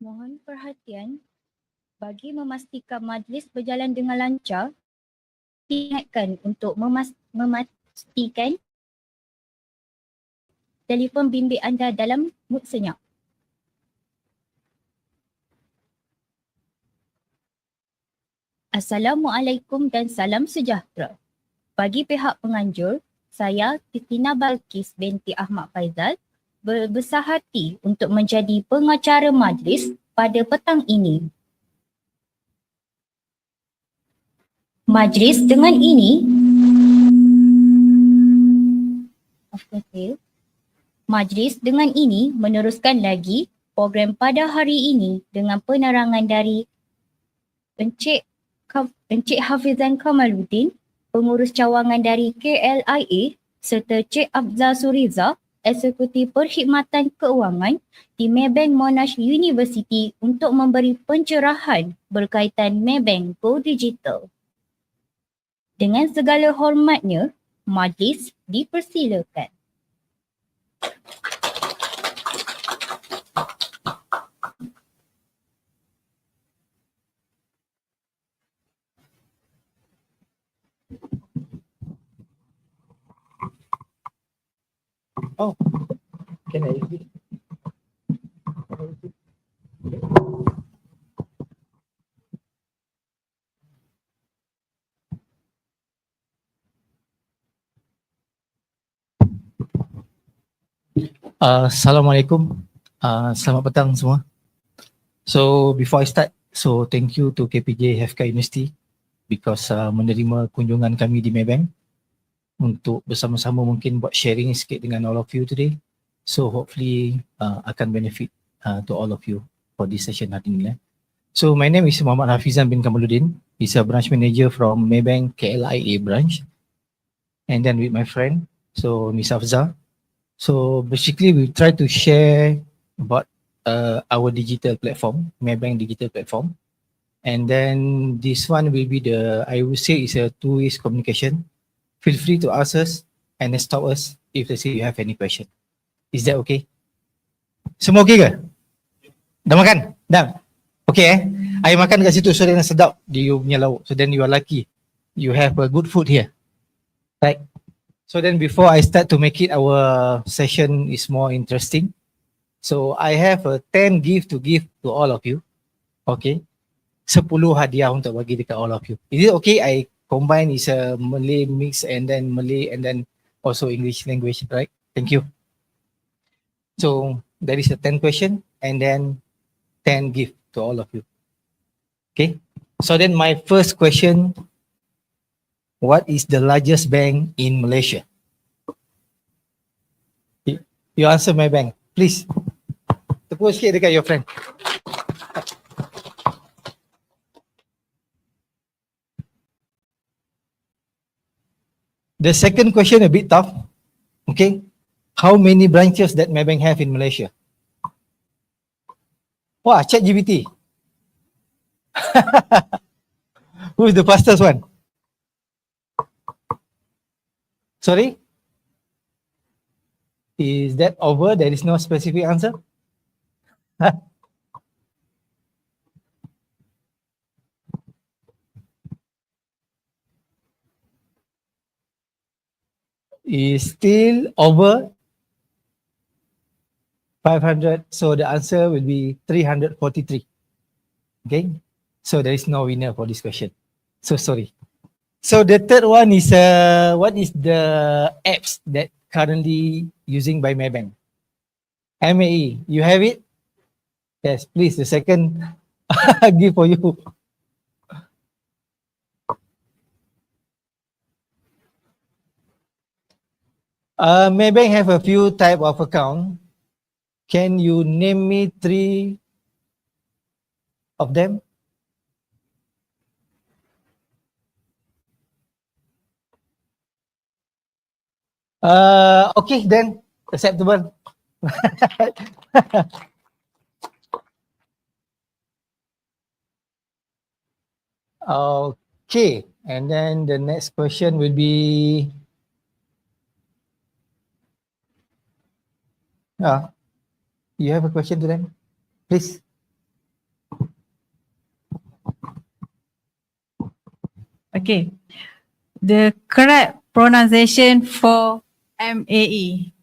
Mohon perhatian, bagi memastikan majlis berjalan dengan lancar, diingatkan untuk memastikan telefon bimbit anda dalam mood senyap. Assalamualaikum dan salam sejahtera. Bagi pihak penganjur, saya Titina Balkis binti Ahmad Faizal berbesar hati untuk menjadi pengacara majlis pada petang ini. Majlis dengan ini Majlis dengan ini meneruskan lagi program pada hari ini dengan penerangan dari Encik Hafizan Kamaluddin, pengurus cawangan dari KLIA, serta Cik Afzal Suriza, Eksekutif Perkhidmatan Keuangan di Maybank Monash University untuk memberi pencerahan berkaitan Maybank Go Digital. Dengan segala hormatnya, majlis dipersilakan. Oh, can I repeat? Assalamualaikum. Selamat petang semua. So before I start, so thank you to KPJ Healthcare University because menerima kunjungan kami di Maybank untuk bersama-sama mungkin buat sharing sikit dengan all of you today. So hopefully akan benefit to all of you for this session hari ini. So my name is Muhammad Hafizan bin Kamaluddin. He's a branch manager from Maybank KLIA branch. And then with my friend, so Miss Afza. So basically we try to share about our digital platform, Maybank digital platform. And then this one will be I would say is a two-way communication. Feel free to ask us and stop us if let's say you have any question. Is that okay? Semua okay ke? Dah makan? Dah? Okay I makan kat situ so then sedap di you punya lauk. So then you are lucky. You have a good food here. Right? So then before I start to make it our session is more interesting. So I have a 10 gift to give to all of you. Okay. 10 hadiah untuk bagi dekat all of you. Is it okay I combine is a Malay mix and then Malay and then also English language, right? Thank you. So there is a 10 question and then 10 gift to all of you. Okay. So then my first question, what is the largest bank in Malaysia? You answer my bank, please. Tepuk sikit dekat your friend. The second question a bit tough. Okay. How many branches that Maybank have in Malaysia? Wah, ChatGPT. Who is the fastest one? Sorry? Is that over? There is no specific answer? Is still over 500. So the answer will be 343. Okay. So there is no winner for this question. So sorry. So the third one is what is the apps that currently using by Maybank? MAE, you have it? Yes, please. The second give for you. Maybank have a few type of account. Can you name me 3 of them? Okay, then acceptable. Okay, and then the next question will be you have a question to them, please. Okay. The correct pronunciation for MAE.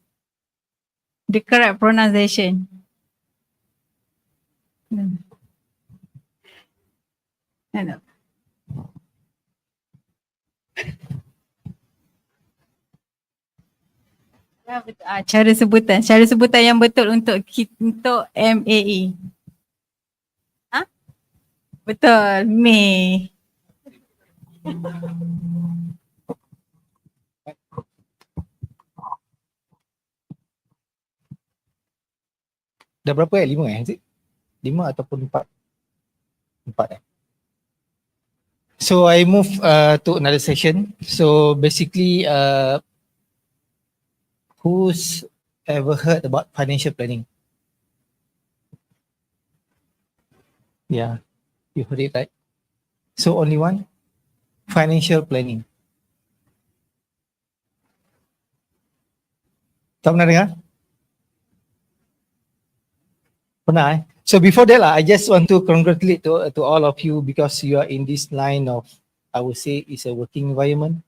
The correct pronunciation. Hello. Ya, betul. Cara sebutan yang betul untuk MAE. Ha? Betul, May. Dah berapa 5 is it? 5 ataupun 4? 4 So I move to another session. So basically, who's ever heard about financial planning? Yeah, you heard it right. So only one, financial planning. Tak pernah dengar? Pernah So before that I just want to congratulate to all of you because you are in this line of, I would say, it's a working environment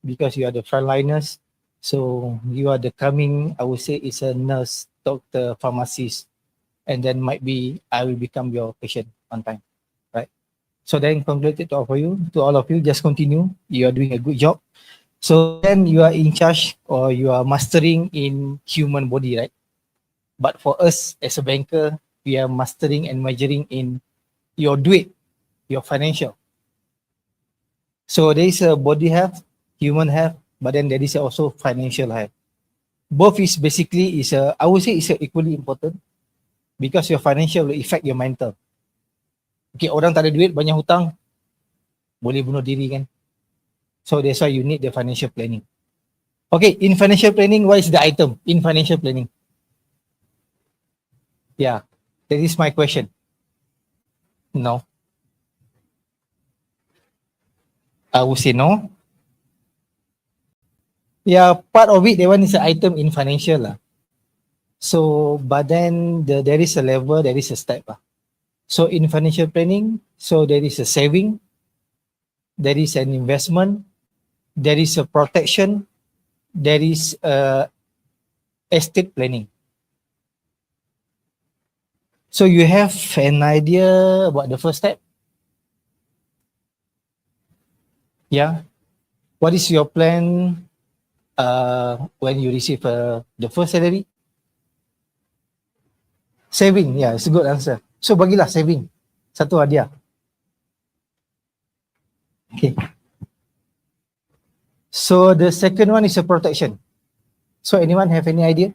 because you are the frontliners. So you are the coming, I would say, it's a nurse, doctor, pharmacist, and then might be I will become your patient on time, right? So then congratulate to all of you. Just continue. You are doing a good job. So then you are in charge or you are mastering in human body, right? But for us as a banker, we are mastering and majoring in your duit, your financial. So there is a body health, human health, but then there is also financial health. Both is basically I would say is equally important because your financial will affect your mental. Okay, orang tak ada duit, banyak hutang, boleh bunuh diri kan. So that's why you need the financial planning. Okay, in financial planning, what is the item in financial planning? Yeah, that is my question. No. I would say no. Yeah, part of it, that one is an item in financial lah. So, but then there is a level, there is a step lah. So in financial planning, so there is a saving, there is an investment, there is a protection, there is a estate planning. So you have an idea about the first step? Yeah. What is your plan when you receive the first salary? Saving, yeah, it's a good answer. So bagilah saving. Satu hadiah. Okay. So the second one is a protection. So anyone have any idea?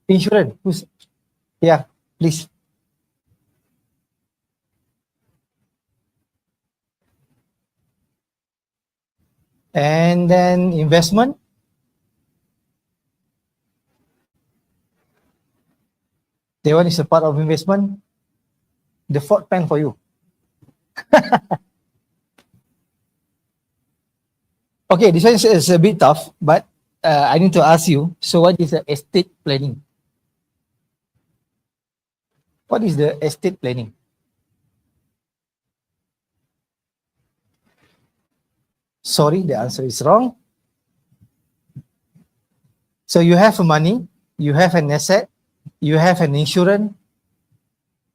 Insurance. Yeah, please. And then investment. That one is a part of investment. The fourth pen for you. Okay, this one is a bit tough, but I need to ask you. So what is the estate planning? What is the estate planning? Sorry, the answer is wrong. So you have money, you have an asset, you have an insurance.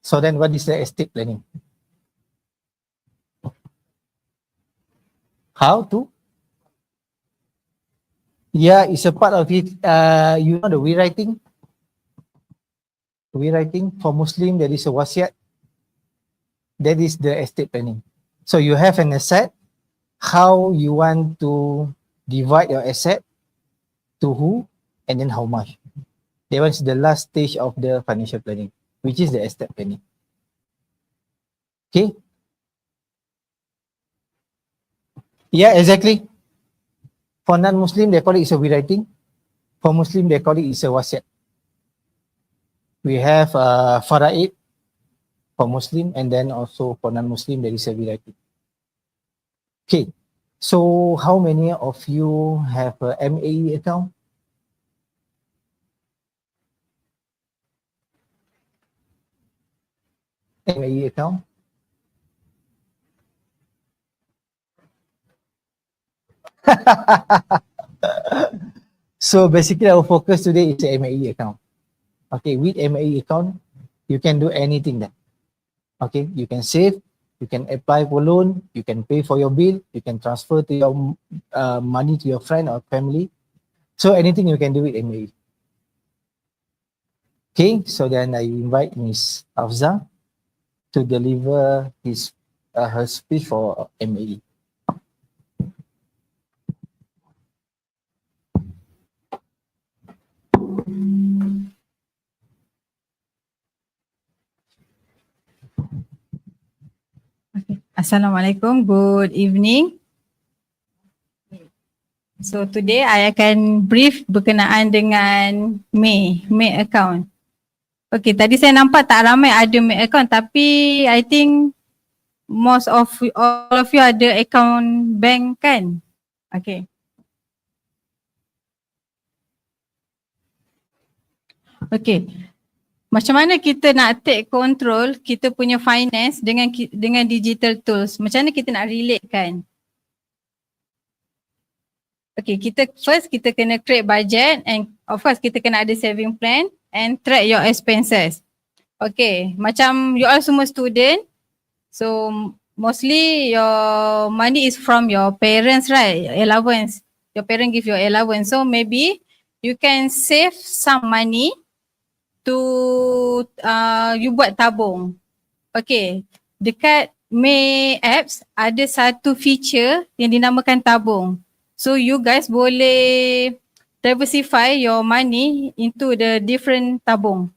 So then what is the estate planning? How to? Yeah, it's a part of it. You know the rewriting? Rewriting for Muslim, there is a wasiat. That is the estate planning. So you have an asset, how you want to divide your asset, to who, and then how much. That was the last stage of the financial planning, which is the estate planning. Okay? Yeah, exactly. For non-Muslim, they call it is a rewriting. For Muslim, they call it is a wasiat. We have faraid for Muslim, and then also for non-Muslim, there is a rewriting. Okay, so how many of you have a MAE account? MAE account? So basically our focus today is the MAE account. Okay, with MAE account, you can do anything there. Okay, you can save, you can apply for loan, you can pay for your bill, you can transfer to your money to your friend or family. So anything you can do with MAE. Okay, so then I invite Ms. Afza to deliver her speech for MAE. Assalamualaikum, good evening. So today I akan brief berkenaan dengan May account. Okay, tadi saya nampak tak ramai ada May account tapi I think most of all of you ada account bank kan? Okay. Okay. Macam mana kita nak take control kita punya finance dengan digital tools? Macam mana kita nak relate kan? Okay, kita kena create budget and of course kita kena ada saving plan and track your expenses. Okay, macam you all semua student, so mostly your money is from your parents, right? Allowance. Your parent give you allowance. So maybe you can save some money to you buat tabung. Okay, dekat May apps ada satu feature yang dinamakan tabung. So you guys boleh diversify your money into the different tabung.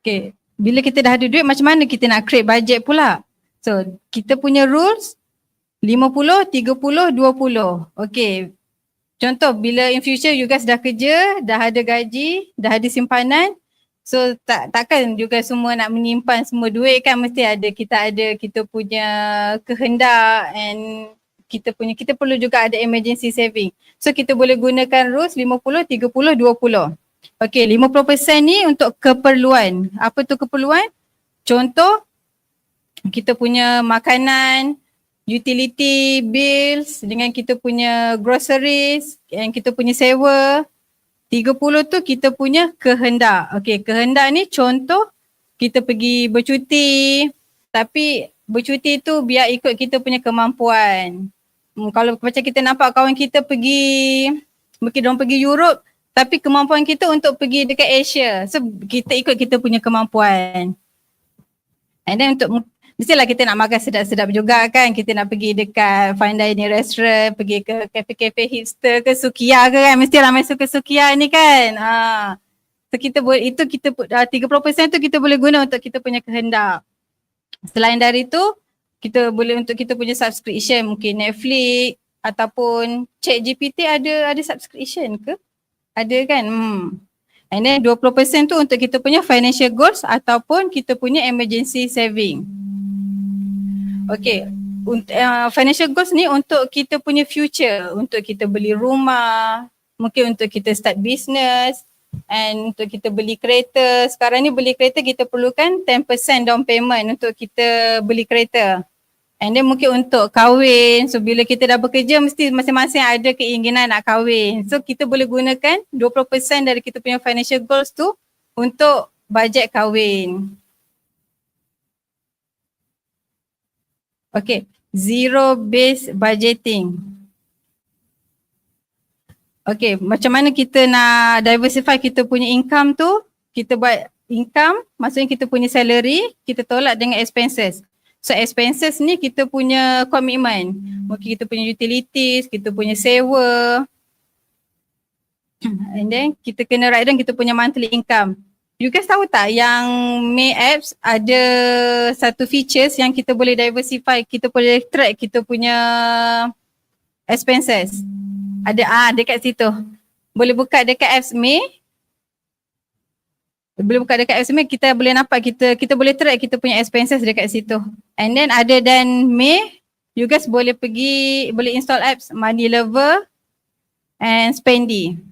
Okay, bila kita dah ada duit macam mana kita nak create budget pula? So kita punya rules 50, 30, 20. Okay, contoh bila in future you guys dah kerja, dah ada gaji, dah ada simpanan. So takkan juga semua nak menyimpan semua duit kan, mesti kita punya kehendak and kita perlu juga ada emergency saving. So kita boleh gunakan rules 50, 30, 20. Okay, 50% ni untuk keperluan. Apa tu keperluan? Contoh kita punya makanan, utility bills dengan kita punya groceries and kita punya sewa. 30 tu kita punya kehendak. Okay, kehendak ni contoh kita pergi bercuti tapi bercuti tu biar ikut kita punya kemampuan. Kalau macam kita nampak kawan kita mungkin diorang pergi Europe tapi kemampuan kita untuk pergi dekat Asia. So kita ikut kita punya kemampuan. And then mestilah kita nak makan sedap-sedap juga kan. Kita nak pergi dekat fine dining restaurant, pergi ke kafe-kafe hipster ke Sukiya ke kan. Mesti ramai suka Sukiya ni kan. So kita boleh, 30% tu kita boleh guna untuk kita punya kehendak. Selain dari tu, kita boleh untuk kita punya subscription, mungkin Netflix ataupun ChatGPT ada subscription ke? Ada kan? And then 20% tu untuk kita punya financial goals ataupun kita punya emergency saving. Okay, financial goals ni untuk kita punya future, untuk kita beli rumah, mungkin untuk kita start business and untuk kita beli kereta. Sekarang ni beli kereta kita perlukan 10% down payment untuk kita beli kereta. And then mungkin untuk kahwin, so bila kita dah bekerja mesti masing-masing ada keinginan nak kahwin. So kita boleh gunakan 20% dari kita punya financial goals tu untuk bajet kahwin. Okay, zero based budgeting. Okay, macam mana kita nak diversify kita punya income tu? Kita buat income, maksudnya kita punya salary, kita tolak dengan expenses. So expenses ni kita punya komitmen. Mungkin kita punya utilities, kita punya sewa. And then kita kena write down kita punya monthly income. You guys tahu tak yang May apps ada satu features yang kita boleh diversify, kita boleh track kita punya expenses. Ada dekat situ. Boleh buka dekat apps May. Boleh buka dekat apps May, kita boleh nampak kita boleh track kita punya expenses dekat situ. And then other than May, you guys boleh install apps Money Lover and Spendy.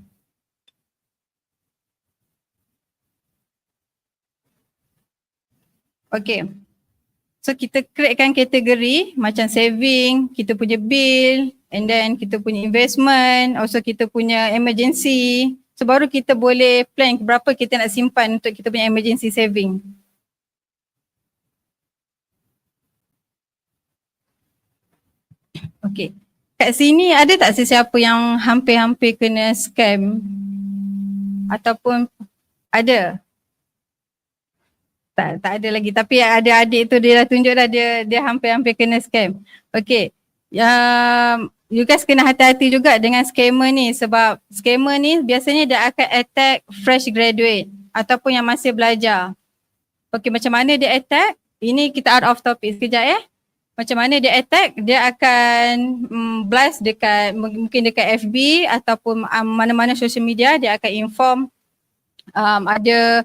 Okay. So kita createkan kategori macam saving, kita punya bill, and then kita punya investment, also kita punya emergency. So baru kita boleh plan berapa kita nak simpan untuk kita punya emergency saving. Okay. Kat sini ada tak sesiapa yang hampir-hampir kena scam? Ataupun ada? Tak ada lagi. Tapi ada adik tu dia dah tunjuk dah dia hampir-hampir kena scam. Okay. You guys kena hati-hati juga dengan scammer ni sebab scammer ni biasanya dia akan attack fresh graduate ataupun yang masih belajar. Okay, macam mana dia attack? Ini kita out of topic sekejap Macam mana dia attack? Dia akan blast dekat mungkin dekat FB ataupun mana-mana social media. Dia akan inform ada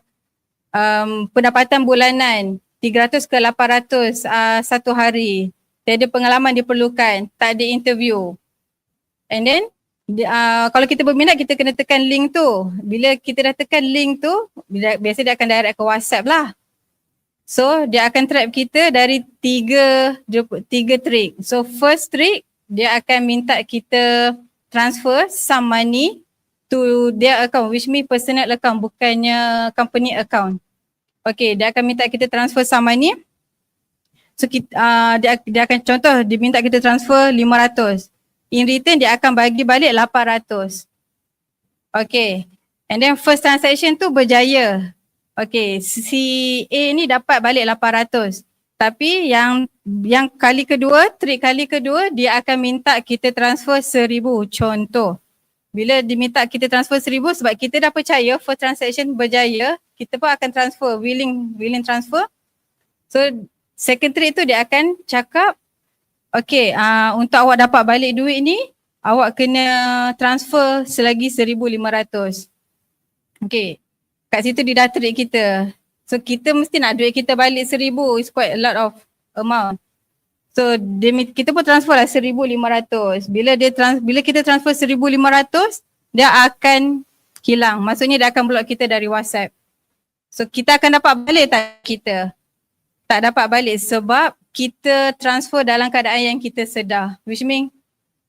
pendapatan bulanan 300 ke 800 satu hari. Tiada pengalaman diperlukan, tak ada interview. And then kalau kita berminat kita kena tekan link tu. Bila kita dah tekan link tu, biasa dia akan direct ke WhatsApp lah. So dia akan trap kita dari tiga trick. So first trick, dia akan minta kita transfer some money to their account, which means personal account, bukannya company account. Okay, dia akan minta kita transfer some money. So dia akan contoh dia minta kita transfer 500. In return dia akan bagi balik 800. Okay. And then first transaction tu berjaya. Okay, si A ni dapat balik 800. Tapi yang kali kedua, trik kali kedua dia akan minta kita transfer 1000 contoh. Bila diminta kita transfer 1000 sebab kita dah percaya first transaction berjaya, kita pun akan transfer, willing transfer. So second trick tu dia akan cakap, okay, untuk awak dapat balik duit ni, awak kena transfer selagi 1,500. Okay, kat situ dia dah trick kita. So kita mesti nak duit kita balik 1,000, it's quite a lot of amount. So kita pun transfer lah 1,500. Bila kita transfer 1,500, dia akan hilang. Maksudnya dia akan block kita dari WhatsApp. So kita akan dapat balik tak kita? Tak dapat balik sebab kita transfer dalam keadaan yang kita sedar, which mean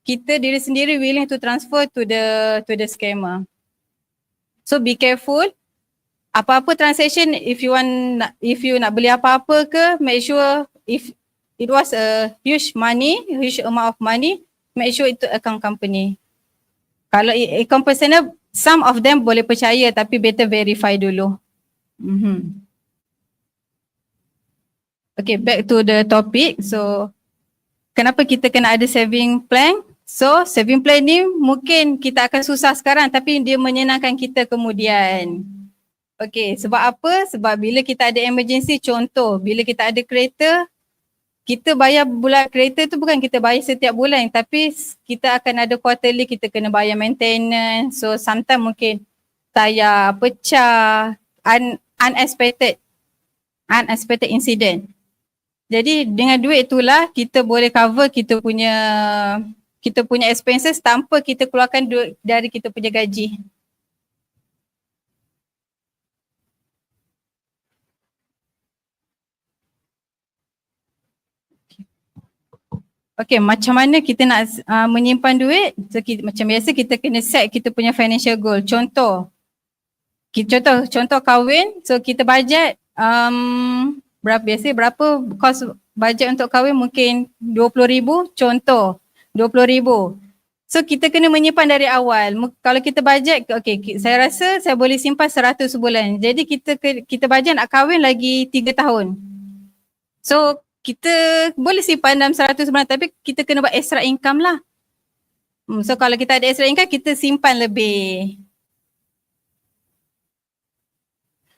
kita diri sendiri willing to transfer to the scammer. So be careful. Apa-apa transaction, if you nak beli apa-apa ke, make sure if it was a huge amount of money, make sure itu account company. Kalau account personal, some of them boleh percaya tapi better verify dulu. Okay, back to the topic. So, kenapa kita kena ada saving plan? So, saving plan ni mungkin kita akan susah sekarang tapi dia menyenangkan kita kemudian. Okay, sebab apa? Sebab bila kita ada emergency, contoh, bila kita ada kereta, kita bayar bulan kereta tu bukan kita bayar setiap bulan tapi kita akan ada quarterly, kita kena bayar maintenance. So, sometimes mungkin tayar pecah, unexpected incident. Jadi dengan duit itulah kita boleh cover kita punya expenses tanpa kita keluarkan duit dari kita punya gaji. Okay, macam mana kita nak menyimpan duit? So, macam biasa kita kena set kita punya financial goal. Contoh kahwin, so kita budget berapa cost budget untuk kahwin mungkin 20,000 contoh 20,000. So kita kena menyimpan dari awal. Kalau kita budget, okay, saya rasa saya boleh simpan 100 sebulan. Jadi kita budget nak kahwin lagi 3 tahun. So kita boleh simpan dalam 100 sebulan tapi kita kena buat extra income lah. So kalau kita ada extra income kita simpan lebih.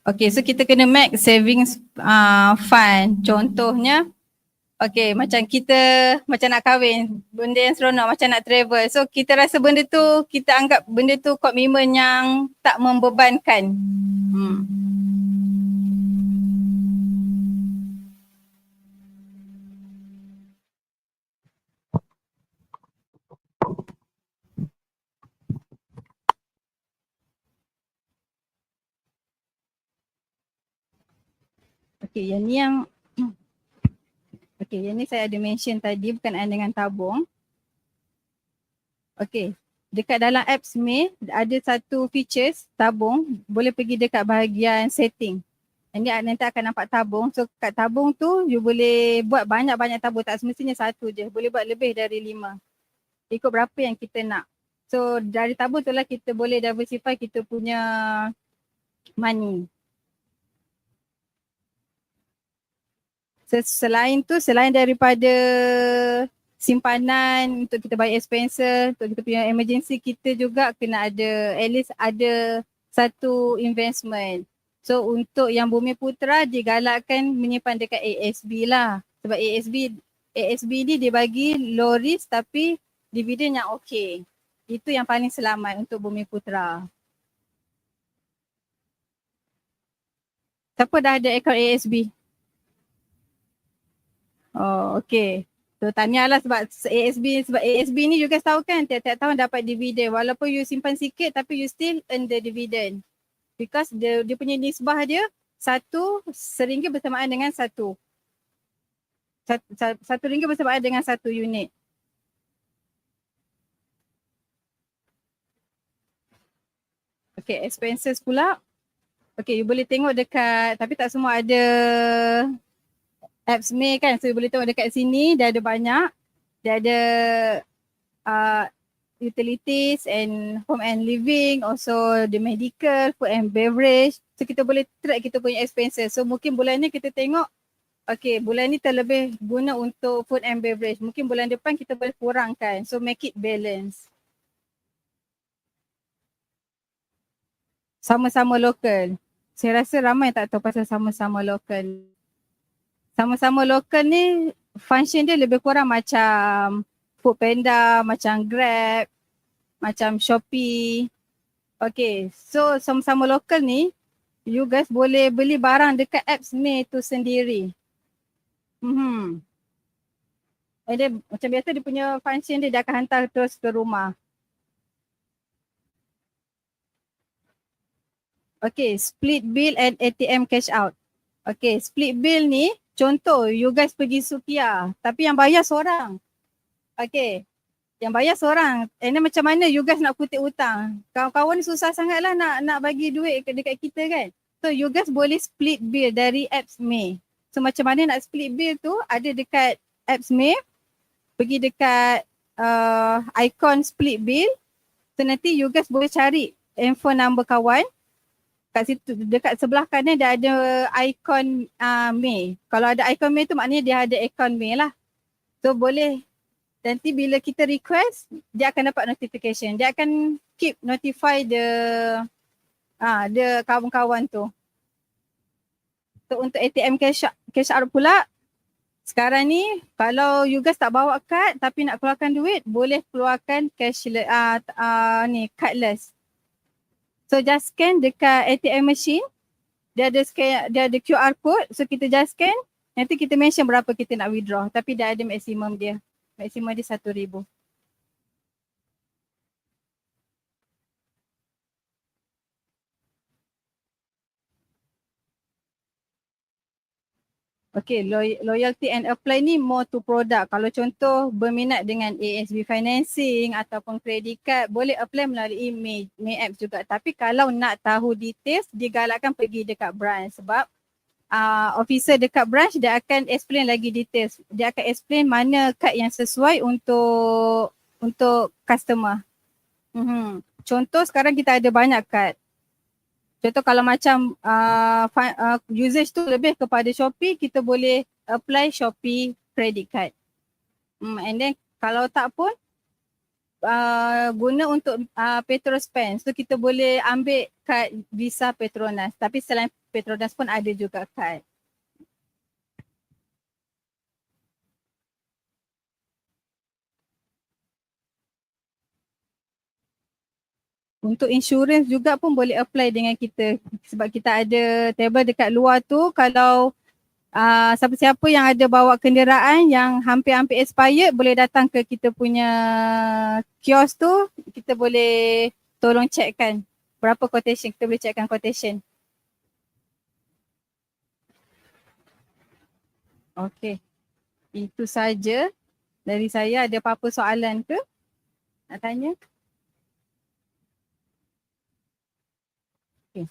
Okay, so kita kena make savings fund. Contohnya, okay, macam nak kahwin, benda yang seronok macam nak travel. So kita rasa benda tu, kita anggap benda tu komitmen yang tak membebankan. Okay, yang ni yang Okay, yang ni saya ada mention tadi berkenaan dengan tabung. Okay, dekat dalam apps May ada satu features tabung, boleh pergi dekat bahagian setting. Ini nanti akan nampak tabung. So kat tabung tu you boleh buat banyak-banyak tabung, tak semestinya satu je. Boleh buat lebih dari 5. Ikut berapa yang kita nak. So dari tabung tu lah kita boleh diversify kita punya money. Selain tu, selain daripada simpanan untuk kita bayar expenses, untuk kita punya emergency, kita juga kena ada, at least ada satu investment. So untuk yang Bumi Putra digalakkan menyimpan dekat ASB lah. Sebab ASB ni dia bagi low risk tapi dividen yang okey. Itu yang paling selamat untuk Bumi Putra. Siapa dah ada akaun ASB? Oh, okay. So tahniahlah sebab ASB ni juga tahu kan tiap-tiap tahun dapat dividen. Walaupun you simpan sikit tapi you still earn the dividend. Because dia punya nisbah dia RM1 bersamaan dengan satu RM1 bersamaan dengan satu unit. Okay, expenses pula. Okay, you boleh tengok dekat, tapi tak semua ada apps May kan. So you boleh tengok dekat sini, dia ada banyak. Dia ada utilities and home and living, also the medical, food and beverage. So kita boleh track kita punya expenses. So mungkin bulan ni kita tengok, okay bulan ni terlebih guna untuk food and beverage. Mungkin bulan depan kita boleh kurangkan. So make it balance. Sama-sama lokal. Saya rasa ramai tak tahu pasal sama-sama lokal. Sama-sama lokal ni function dia lebih kurang macam Foodpanda, macam Grab, macam Shopee. Okay, so sama-sama lokal ni you guys boleh beli barang dekat apps May tu sendiri. And then, macam biasa dia punya function dia akan hantar terus ke rumah. Okay, split bill and ATM cash out. Okay, split bill ni contoh you guys pergi Sukia tapi yang bayar seorang. Okay, yang bayar seorang. And then macam mana you guys nak kutip hutang? Kawan-kawan ni susah sangat lah nak bagi duit dekat kita kan. So you guys boleh split bill dari apps May. So macam mana nak split bill tu ada dekat apps May. Pergi dekat icon split bill. So nanti you guys boleh cari handphone number kawan. Kat situ dekat sebelah kanan dia ada ikon May. Kalau ada ikon May tu maknanya dia ada akaun May lah. So boleh nanti bila kita request dia akan dapat notification. Dia akan keep notify the kawan-kawan tu. So untuk ATM cash out pula sekarang ni kalau you guys tak bawa kad tapi nak keluarkan duit boleh keluarkan cashless cardless. So just scan dekat ATM machine, dia ada QR code, so kita just scan, nanti kita mention berapa kita nak withdraw tapi dia ada maksimum dia. Maksimum dia RM1,000. Okay, loyalty and apply ni more to product. Kalau contoh berminat dengan ASB financing ataupun credit card, boleh apply melalui May apps juga. Tapi kalau nak tahu details, digalakkan pergi dekat branch sebab officer dekat branch dia akan explain lagi details. Dia akan explain mana kad yang sesuai untuk customer. Contoh sekarang kita ada banyak kad. Contoh kalau macam usage tu lebih kepada Shopee, kita boleh apply Shopee credit card. And then kalau tak pun guna untuk petrol spend. So kita boleh ambil kad Visa Petronas. Tapi selain Petronas pun ada juga kad. Untuk insurans juga pun boleh apply dengan kita sebab kita ada table dekat luar tu. Kalau siapa-siapa yang ada bawa kenderaan yang hampir-hampir expired boleh datang ke kita punya kios tu. Kita boleh tolong checkkan berapa quotation, kita boleh checkkan quotation. Okay. Itu saja dari saya. Ada apa-apa soalan ke? Nak tanya? Okay.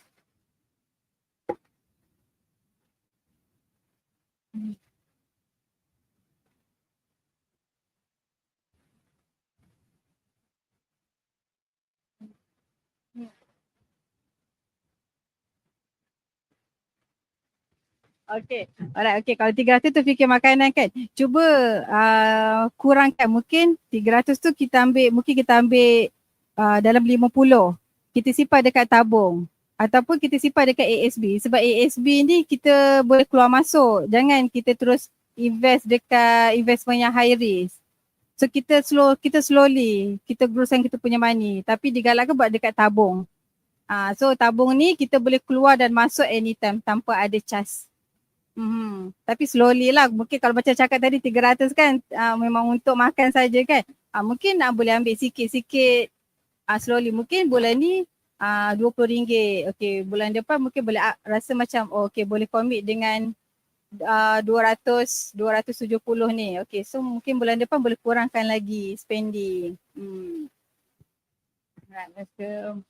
Okay. Alright, okay. Kalau 300 tu fikir makanan kan. Cuba kurangkan. Mungkin 300 tu kita ambil, mungkin kita ambil dalam 50. Kita simpan dekat tabung. Ataupun kita simpan dekat ASB. Sebab ASB ni kita boleh keluar masuk. Jangan kita terus invest dekat investment yang high risk. So kita slowly, kita grosskan kita punya money. Tapi digalakkan buat dekat tabung. So tabung ni kita boleh keluar dan masuk anytime tanpa ada charge. Tapi slowly lah. Mungkin kalau macam cakap tadi 300 kan memang untuk makan saja kan. Mungkin boleh ambil sikit-sikit slowly. Mungkin bulan ni RM20. Okay, bulan depan mungkin boleh rasa macam okay boleh commit dengan 270 ni. Okay, so mungkin bulan depan boleh kurangkan lagi spending. Right, let's go.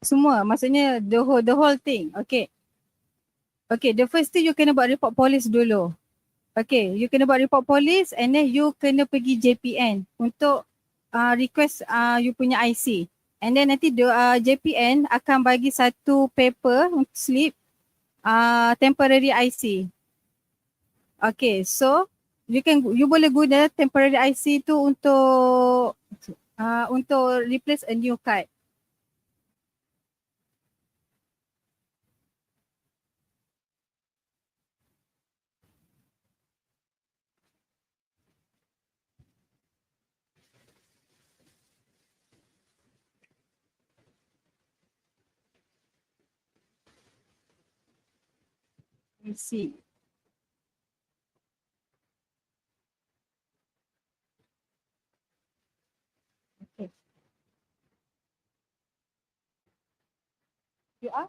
Semua, maksudnya the whole thing. Okay. Okay, the first thing you kena buat report police dulu. Okay, you kena buat report police and then you kena pergi JPN untuk request you punya IC. And then nanti JPN akan bagi satu paper slip temporary IC. Okay, so you boleh guna temporary IC tu untuk replace a new card. I see. Okay. You are?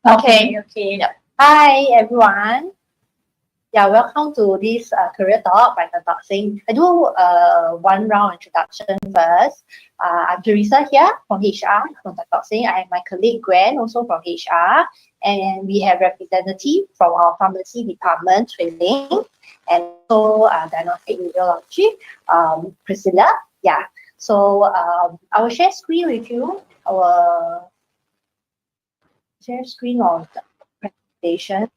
Okay. Hi, everyone. Yeah, welcome to this career talk by Talk Sing. I do one round introduction first. I'm Teresa here from HR from Talk Sing. I have my colleague Gwen also from HR, and we have representative from our pharmacy department training, and also diagnostic radiology, Priscilla. Yeah. So I will share screen with you. Our share screen on the presentation.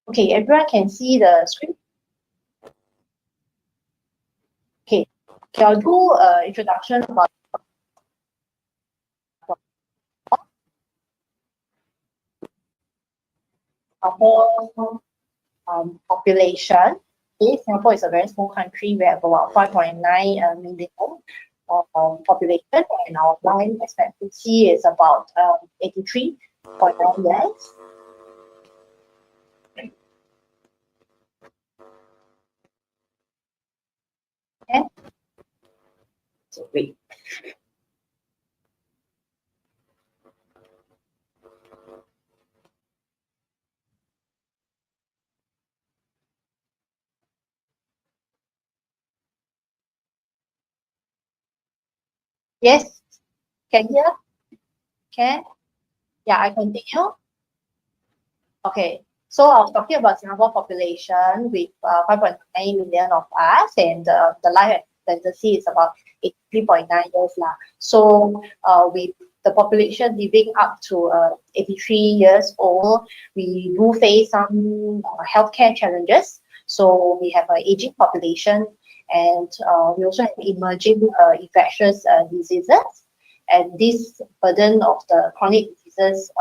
Okay, everyone can see the screen. Okay, I'll do introduction about our whole population. Okay, Singapore is a very small country. We have about 5.9 million population, and our life expectancy is about 83.9 years. Okay. So wait. Yes, can you hear? Can? Yeah, I continue. Okay, so I was talking about Singapore population with 5.9 million of us, and the life expectancy is about 83.9 years lah. So with the population living up to 83 years old, we do face some healthcare challenges. So we have an aging population, and we also have emerging infectious diseases, and this burden of the chronic diseases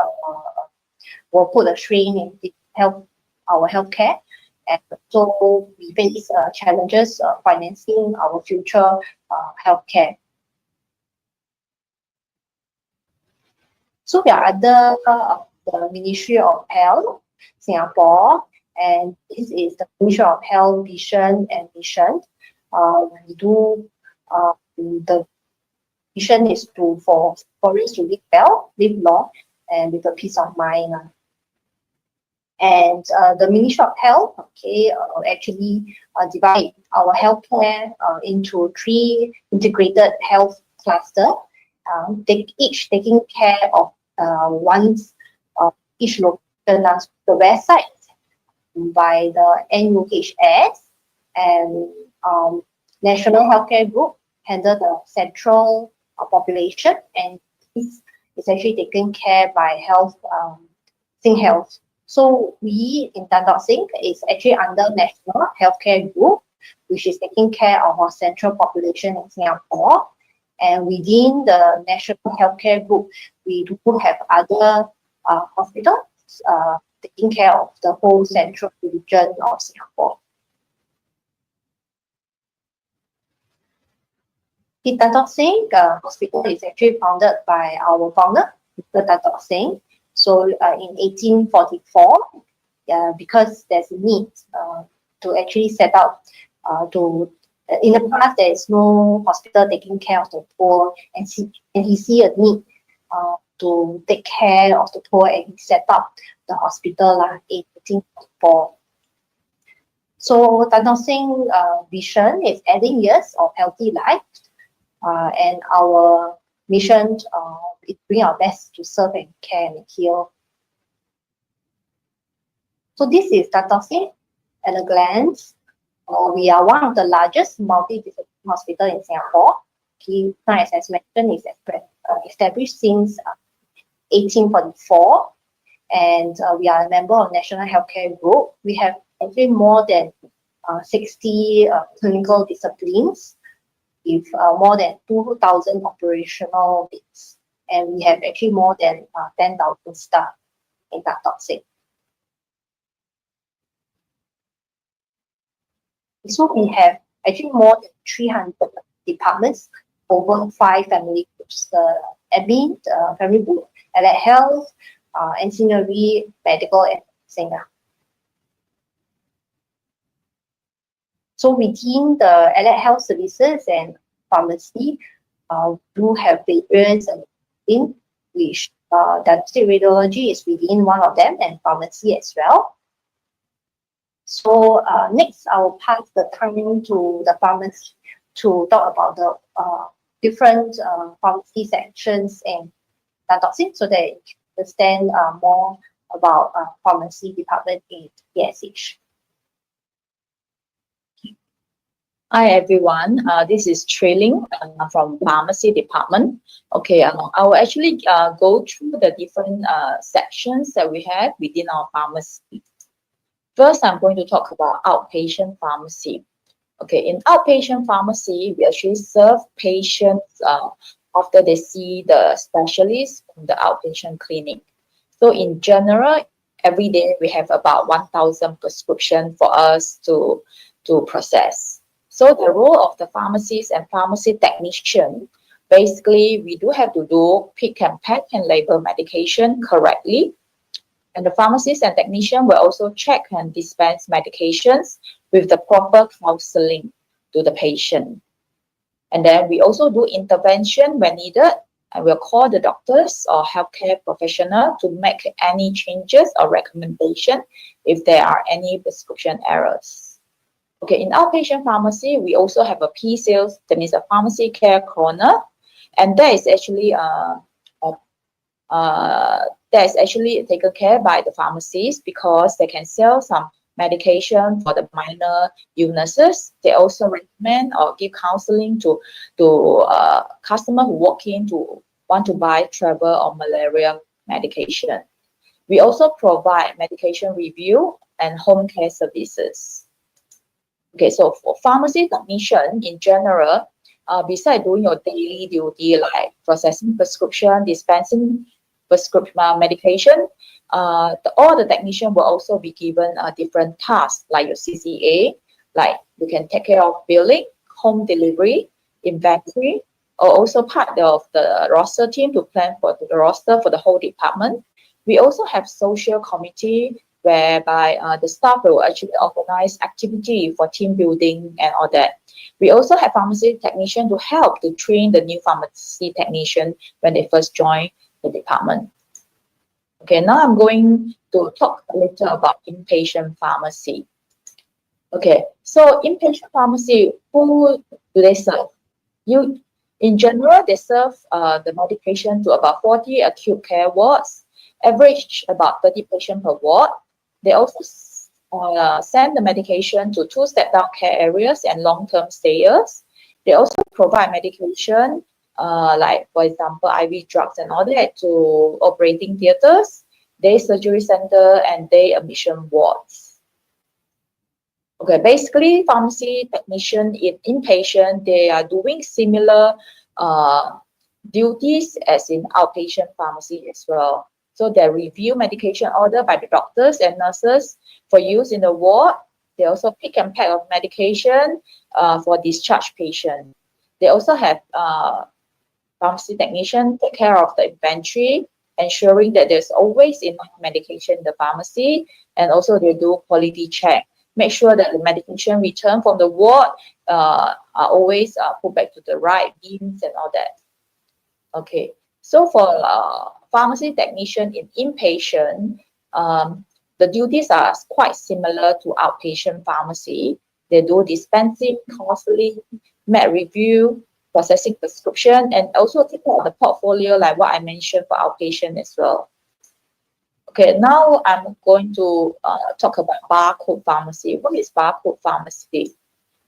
will put a strain in our healthcare. and so we face challenges financing our future healthcare. So we are under the Ministry of Health, Singapore, and this is the Ministry of Health vision and mission. We do the vision is for Singaporeans to live well, live long, and with a peace of mind. And the Ministry of Health, actually divide our healthcare into 3 integrated health clusters, each taking care of each location. The west side by the NUHS, and National Healthcare Group handle the central population, and this is actually taken care by SingHealth. So we in Tan Tock Seng is actually under National Healthcare Group, which is taking care of our central population in Singapore. And within the National Healthcare Group, we do have other hospitals taking care of the whole central region of Singapore. The Tan Tock Seng Hospital is actually founded by our founder, Mr. Tan Tock Seng. So in 1844, because there's a need to actually set up in the past there is no hospital taking care of the poor, and he see a need to take care of the poor, and he set up the hospital in 1844. So Tan Tock Seng vision is adding years of healthy life, and our mission is doing our best to serve and care and heal. So this is Tan Tock Seng at a glance. We are one of the largest multidisciplinary hospitals in Singapore. As mentioned, is established since 1844, and we are a member of National Healthcare Group. We have actually more than 60 clinical disciplines, with more than 2,000 operational beds, and we have actually more than 10,000 staff in Tan Tock Seng. So we have actually more than 300 departments, over 5 family groups: the admin, family group, allied health, ancillary, medical, and singer. So within the allied health services and pharmacy, do have variants in which diagnostic radiology is within one of them, and pharmacy as well. So next, I will pass the time to the pharmacy to talk about the different pharmacy sections in Tan Tock Seng, so that you can understand more about pharmacy department in PSH. Hi everyone, this is Trailing from Pharmacy Department. Okay, I will actually go through the different sections that we have within our pharmacy. First, I'm going to talk about outpatient pharmacy. Okay, in outpatient pharmacy, we actually serve patients after they see the specialist from the outpatient clinic. So in general, every day we have about 1,000 prescriptions for us to process. So the role of the pharmacist and pharmacy technician, basically we do have to do pick and pack and label medication correctly. And the pharmacist and technician will also check and dispense medications with the proper counseling to the patient. And then we also do intervention when needed, and we'll call the doctors or healthcare professional to make any changes or recommendation if there are any prescription errors. Okay, in outpatient pharmacy, we also have a P-sales, that means a pharmacy care corner, and that is actually taken care by the pharmacists because they can sell some medication for the minor illnesses. They also recommend or give counseling to customers who walk in to want to buy travel or malaria medication. We also provide medication review and home care services. Okay, so for pharmacy technician in general, besides doing your daily duty like processing prescription, dispensing prescription medication, All the technicians will also be given different tasks like your CCA, like you can take care of billing, home delivery, inventory, or also part of the roster team to plan for the roster for the whole department. We also have social committee whereby the staff will actually organize activity for team building and all that. We also have pharmacy technician to help to train the new pharmacy technician when they first join the department. Okay, now I'm going to talk a little about inpatient pharmacy. Okay, so inpatient pharmacy, who do they serve? In general, they serve the medication to about 40 acute care wards, average about 30 patients per ward. They also send the medication to 2 step-down care areas and long-term stayers. They also provide medication, like, for example, IV drugs and all that to operating theaters, day surgery center, and day admission wards. Okay, basically, pharmacy technician in inpatient, they are doing similar duties as in outpatient pharmacy as well. So they review medication order by the doctors and nurses for use in the ward. They also pick and pack of medication for discharged patients. They also have pharmacy technician take care of the inventory, ensuring that there's always enough medication in the pharmacy, and also they do quality check. Make sure that the medication returned from the ward are always put back to the right bins and all that. Okay, so for pharmacy technician in inpatient, the duties are quite similar to outpatient pharmacy. They do dispensing, counseling, med review, processing prescription, and also take care of the portfolio like what I mentioned for outpatient as well. Okay, now I'm going to talk about barcode pharmacy. What is barcode pharmacy?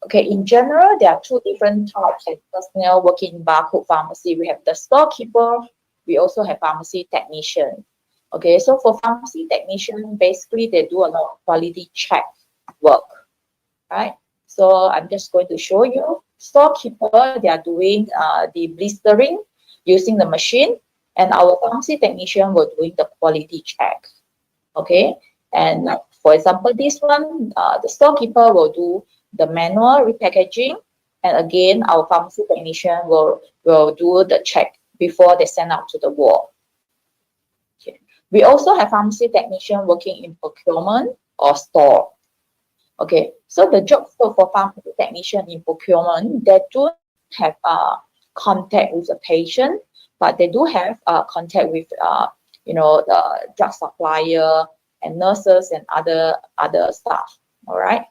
Okay, in general, there are 2 different types of personnel working in barcode pharmacy. We have the storekeeper. We also have pharmacy technician. Okay, so for pharmacy technician, basically they do a lot of quality check work, right? So I'm just going to show you. Storekeeper, they are doing the blistering using the machine, and our pharmacy technician were doing the quality check. Okay, and for example, this one, the storekeeper will do the manual repackaging, and again, our pharmacy technician will do the check before they send out to the ward. Okay. We also have pharmacy technician working in procurement or store. Okay, so the job scope for pharmacy technician in procurement, they do have contact with the patient, but they do have contact with the drug supplier and nurses and other staff. All right.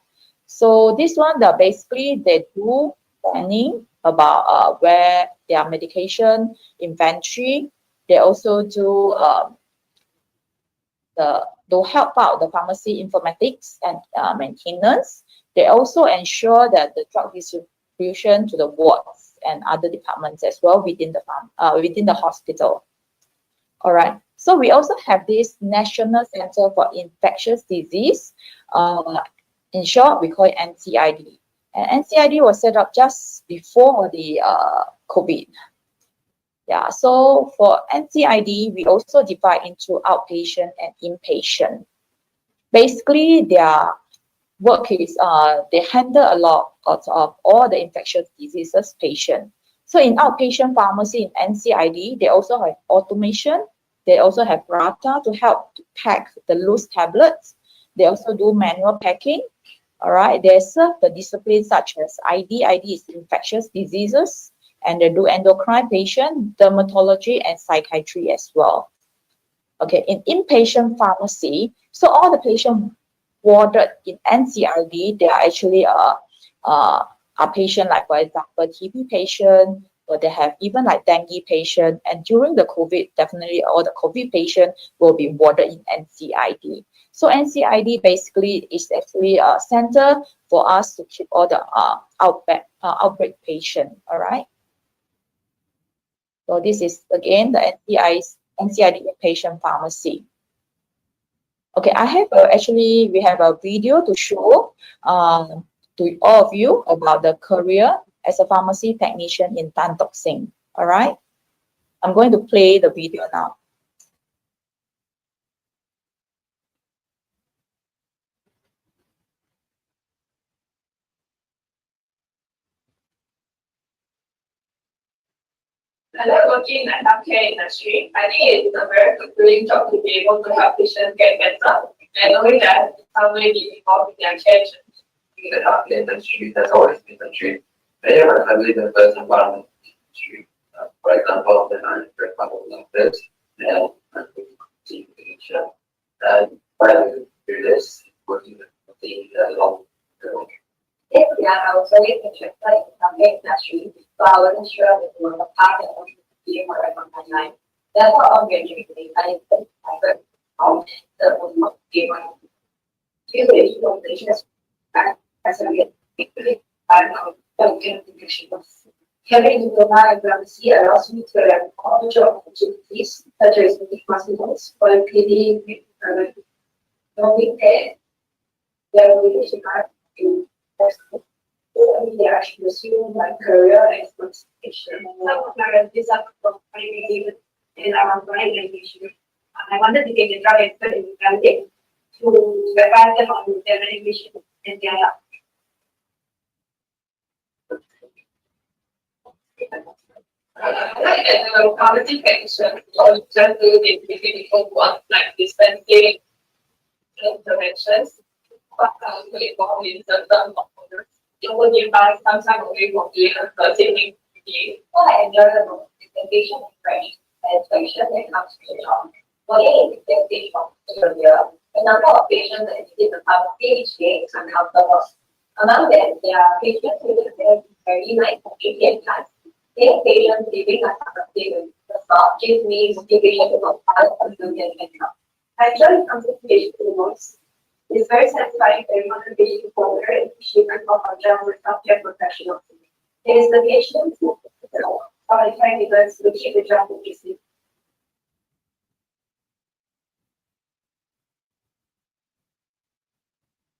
So this one, basically they do planning about where their medication inventory. They also do to help out the pharmacy informatics and maintenance. They also ensure that the drug distribution to the wards and other departments as well within the hospital. All right. So we also have this National Center for Infectious Disease. In short, we call it NCID. And NCID was set up just before the COVID. Yeah, so for NCID, we also divide into outpatient and inpatient. Basically, their work is they handle a lot of all the infectious diseases patient. So in outpatient pharmacy in NCID, they also have automation. They also have RATA to help to pack the loose tablets. They also do manual packing. All right, they serve the disciplines such as ID. ID is infectious diseases. And they do endocrine patient, dermatology, and psychiatry as well. Okay, in inpatient pharmacy, so all the patients warded in NCID, they are actually a patient like, for example, TB patient, or they have even like dengue patient. And during the COVID, definitely all the COVID patients will be warded in NCID. So NCID basically is actually a center for us to keep all the outbreak patient. All right. So this is again the NCID inpatient pharmacy. Okay, I have we have a video to show to all of you about the career as a pharmacy technician in Tan Tock Seng. All right, I'm going to play the video now. And then working in the healthcare industry, I think it's a very fulfilling job to be able to help patients get better. And knowing that somebody be involved in their care journey. In the healthcare industry, that's always been the dream. They are heavily the first environment industry. For example, the for example, like this, and continue to future. And while we do this, working with the long term. If we are also interested in the healthcare industry, so I wasn't sure if we were a part of the for a long time. Therefore, obviously, I think I could the would be one. Usually, patients as a having diploma in pharmacy allows me to learn all job opportunities such as big hospitals, orthopedic, knowing that there will be in they actually pursue my career and specification. Some of my relatives are from in our organization. I wanted to get a drug expert in Gambia to advise them on their medication and their life. Quality connection or just doing difficult work like dispensing interventions, but involved in certain components. It will give us some time away from the taking the enjoy the presentation and function that comes to the job. For any expectation earlier, the number of patients that visit the pharmacy each day is uncountable. Among them, there are patients with a very nice convenient time. Seeing patients living at the stop gives me motivation to work hard on doing it. I enjoy consultation to the most. It's very satisfying for everyone to be for their achievement of our general healthcare professionals. It is the patients who are caregivers who keep the job easy.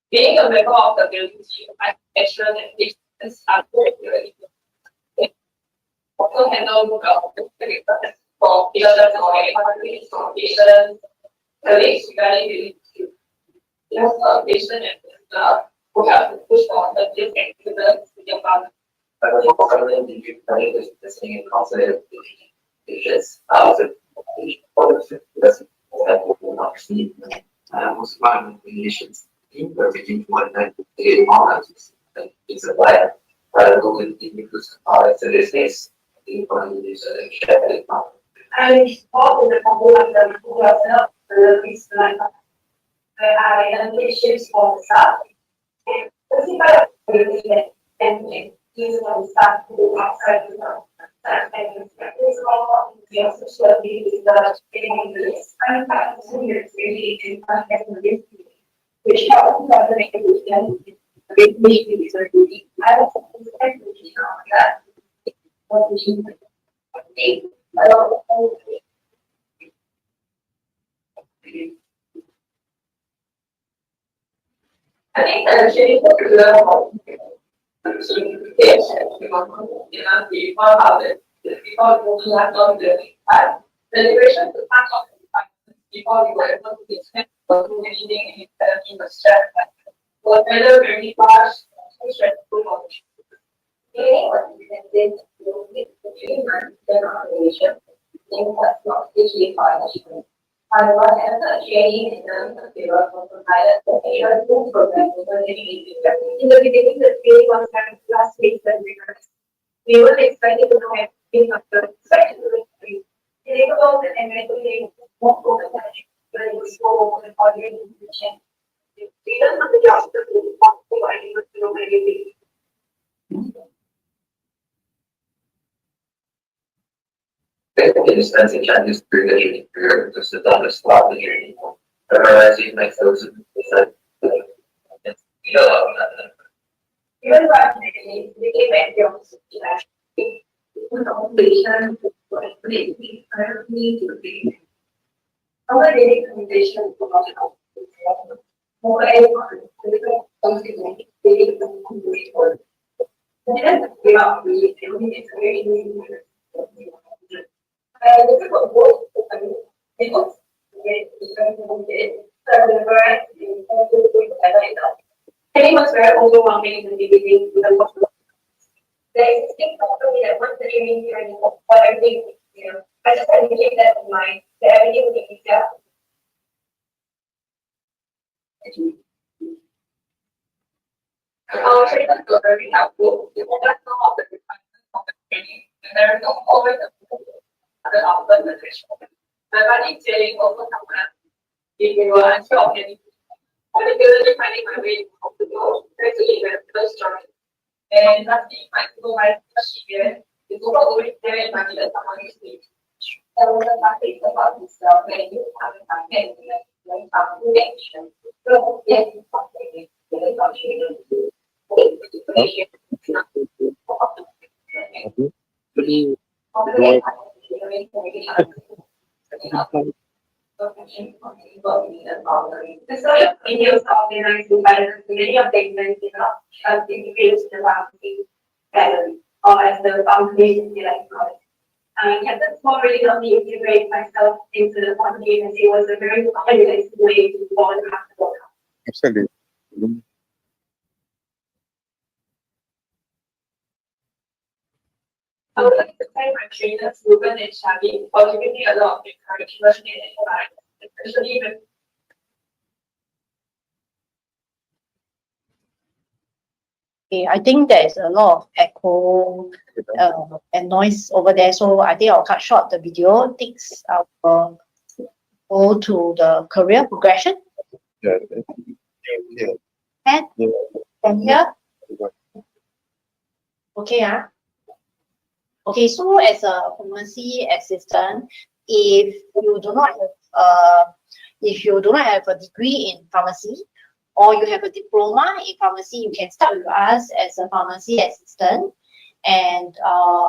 Being a member of the building team, I make sure that patients are very also handle for the other patients, colleagues regarding the patient and who have to push on the different activities with your father. I was also the listening and consulting patients. Because not receive most common conditions in the region one night it's a liar. Rather than because so this is the And all of the couple of them who are not the least like I am issues for the staff. And these are the staff who are outside the and this all the social media the this. I'm really in which helps to make a decision. I also that what we should make. I think that actually what we learn about people how the people who have done the celebration to pack up before we were able to discuss anything in the stress. Was whether very fast, stressful or However, as a training in the field was provided for a school program in the beginning, the training was kind of last week when we were expected to have been of the special enable and regulate more focus but it was so already mentioned. We don't have the job to do providing with nobody. Basically, just as a Chinese through the training period, just to start the training. Otherwise, you make those Even right now, we give examples that patient need to be our daily communication more something daily communication. Then we are really it's very look at what both people it was very overwhelming in the beginning with the the existing company that wants the training training for everything, I just had to keep that in mind, that everything will be easier. Our trainers were very helpful. They let us know of the requirements of the training, and there is always a other organization. My buddy saying also sometimes if you are unsure of anything, particularly finding my way to the goal, especially when the first job. And lastly, my first year is always very much that someone is me. I was not think about myself when you have a time like action. So yes, it's something this sort of videos organized by many of the events integrated the boundary gallery or as the foundation like Captain Small really helped me integrate myself into the foundation and it was a very nice way to go and have to go. Absolutely. I would like to thank my trainers, Ruben and Shadi, for giving me a lot of encouragement and advice, especially when Okay, I think there's a lot of echo and noise over there, so I think I'll cut short the video. Next, I'll go to the career progression. Yeah. And from here. Okay, Okay, so as a pharmacy assistant, if you do not have a degree in pharmacy, or you have a diploma in pharmacy, you can start with us as a pharmacy assistant. And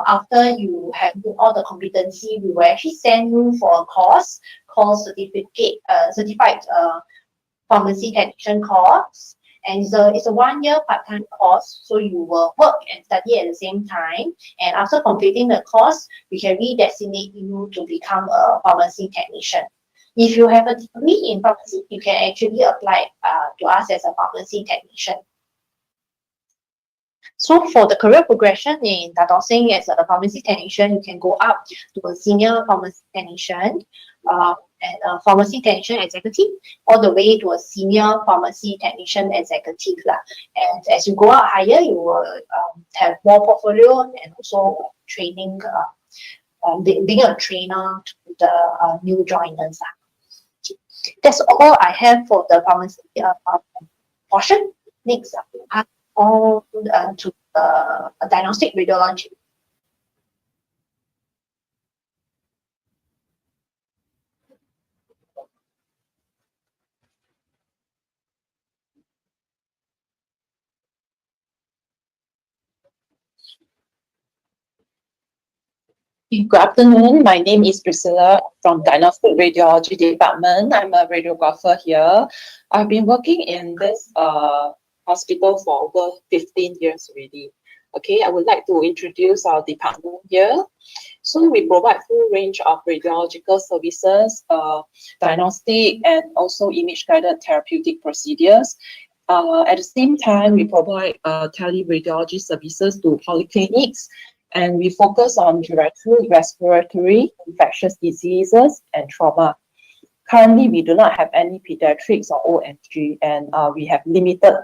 after you have all the competency, we will actually send you for a course called certified pharmacy technician course. And it's a 1-year part-time course, so you will work and study at the same time. And after completing the course, we can redesignate you to become a pharmacy technician. If you have a degree in pharmacy, you can actually apply to us as a pharmacy technician. So for the career progression in Tan Tock Seng as a pharmacy technician, you can go up to a senior pharmacy technician, and a pharmacy technician executive, all the way to a senior pharmacy technician executive. And as you go up higher, you will have more portfolio and also training, being a trainer to the new joiners. That's all I have for the pharmacy portion. Next, on to diagnostic radiology. Good afternoon. My name is Priscilla from Diagnostic Radiology Department. I'm a radiographer here. I've been working in this hospital for over 15 years already. Okay, I would like to introduce our department here. So we provide full range of radiological services, diagnostic and also image-guided therapeutic procedures. At the same time, we provide teleradiology services to polyclinics, and we focus on geriatric, respiratory, infectious diseases, and trauma. Currently, we do not have any pediatrics or OMG, and we have limited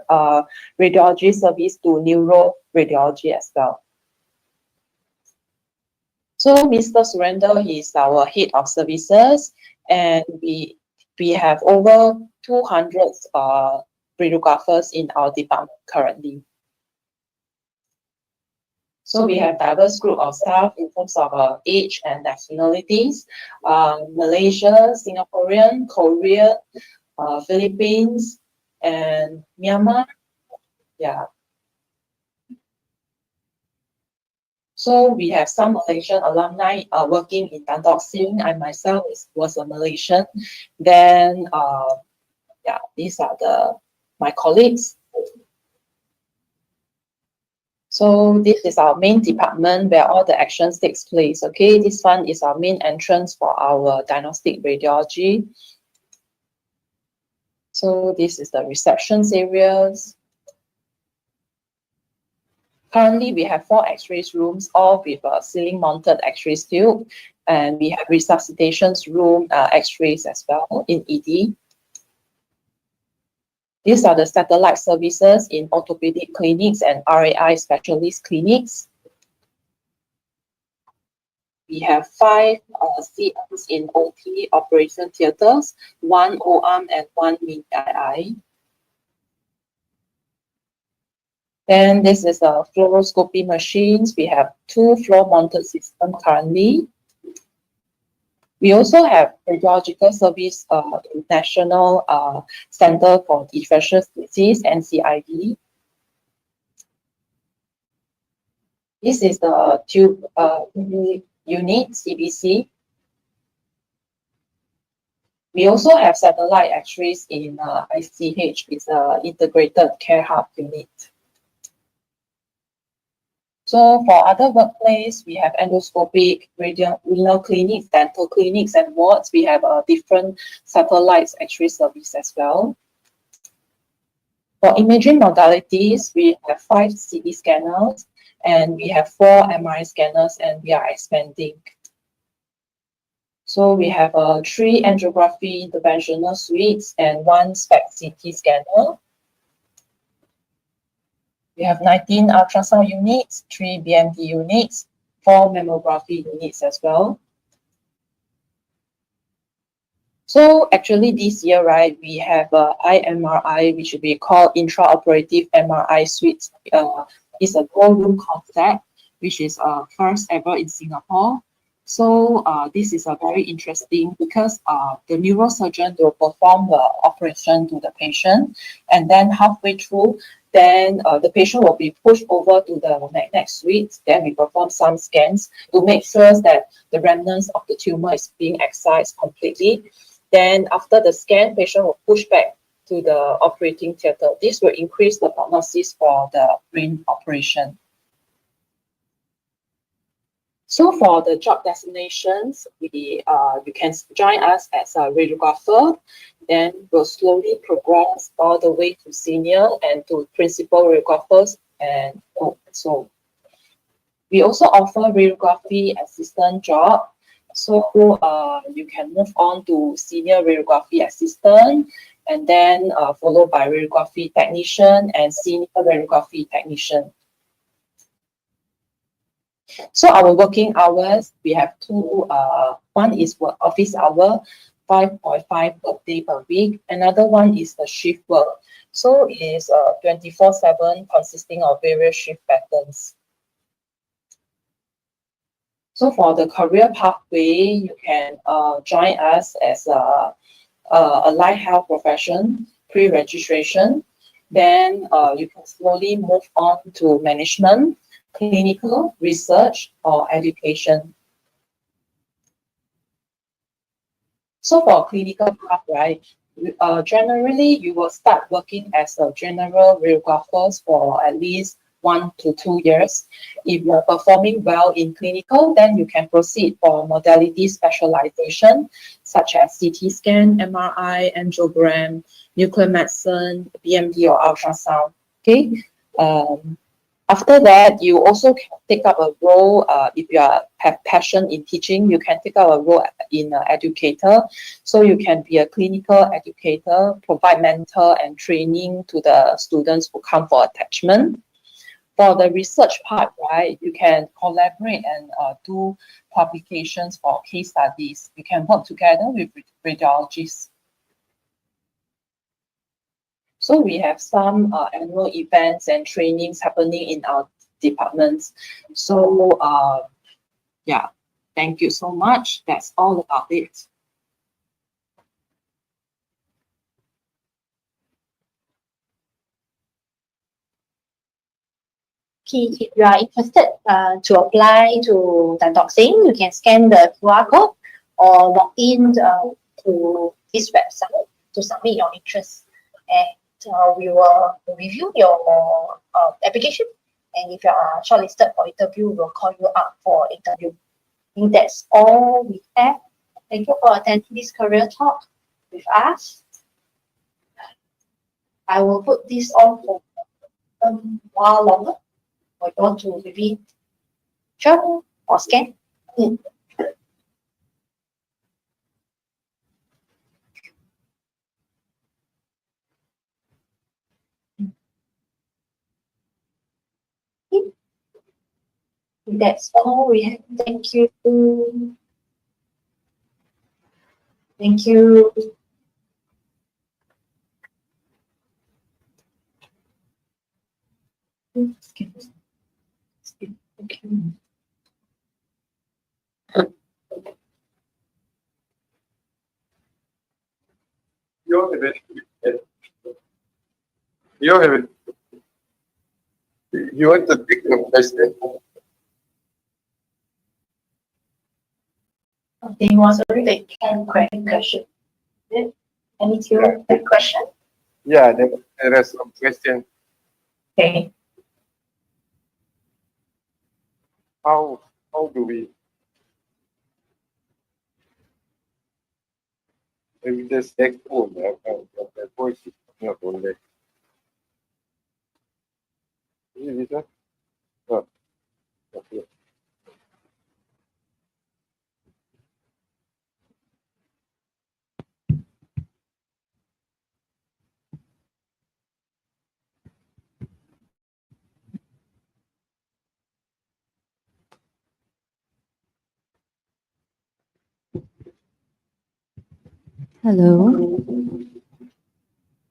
radiology service to neuroradiology as well. So Mr. Surrender is our head of services, and we have over 200 radiographers in our department currently. So we have diverse group of staff in terms of age and nationalities, Malaysia, Singaporean, Korea, Philippines, and Myanmar. Yeah. So we have some Malaysian alumni working in Tan Tock Seng. I myself was a Malaysian. Then, yeah, these are my colleagues. So this is our main department where all the actions takes place. Okay, this one is our main entrance for our diagnostic radiology. So this is the receptions areas. Currently, we have 4 X-ray rooms, all with a ceiling-mounted X-ray tube, and we have resuscitation room X-rays as well in ED. These are the satellite services in orthopedic clinics and RAI specialist clinics. We have 5 CMs in OT operation theaters, 1 O-arm and 1 mid-II. Then this is a fluoroscopy machines. We have 2 floor-mounted systems currently. We also have radiological service, National Center for Infectious Disease, NCID. This is the tube unit, CBC. We also have satellite X-rays in ICH, it's an integrated care hub unit. So for other workplace, we have endoscopic, renal clinics, dental clinics, and wards. We have different satellites X-ray service as well. For imaging modalities, we have 5 CT scanners, and we have 4 MRI scanners, and we are expanding. So we have 3 angiography interventional suites and 1 SPECT CT scanner. We have 19 ultrasound units, 3 BMD units, 4 mammography units as well. So actually this year, right, we have IMRI, which we call intraoperative MRI suite. It's a ballroom concept, which is first ever in Singapore. So this is very interesting because the neurosurgeon will perform the operation to the patient, and then halfway through, then the patient will be pushed over to the magnet suite. Then we perform some scans to make sure that the remnants of the tumor is being excised completely. Then after the scan, patient will push back to the operating theater. This will increase the prognosis for the brain operation. So for the job designations, you can join us as a radiographer, then we'll slowly progress all the way to senior and to principal radiographers, and so. We also offer radiography assistant job. So you can move on to senior radiography assistant, and then followed by radiography technician and senior radiography technician. So our working hours, we have 2, one is work office hour, 5.5 work day per week. Another one is the shift work. So it is 24/7 consisting of various shift patterns. So for the career pathway, you can join us as a allied health profession, pre-registration. Then you can slowly move on to management, clinical, research, or education. So for clinical path, right, generally you will start working as a general radiographer for at least 1 to 2 years. If you're performing well in clinical, then you can proceed for modality specialization, such as CT scan, MRI, angiogram, nuclear medicine, BMD or ultrasound. Okay. After that, you also can take up a role, if you have passion in teaching, you can take up a role in educator. So you can be a clinical educator, provide mentor and training to the students who come for attachment. For the research part, right, you can collaborate and do publications for case studies. You can work together with radiologists. So we have some annual events and trainings happening in our departments. So yeah, thank you so much. That's all about it. Okay, if you are interested to apply to Tan Tock Seng, you can scan the QR code or log in to this website to submit your interest. And we will review your application. And if you are shortlisted for interview, we'll call you up for interview. I think that's all we have. Thank you for attending this career talk with us. I will put this on for a while longer. or you want to maybe, sure, or scan? That's all we have. Thank you. Thank you. Okay. You have it. You have it. You want to pick the question? It was already a question. Any question? Yeah, there are some questions. Okay. How do we? If this echo, the voice is not only. Is it that? Oh, okay. Hello.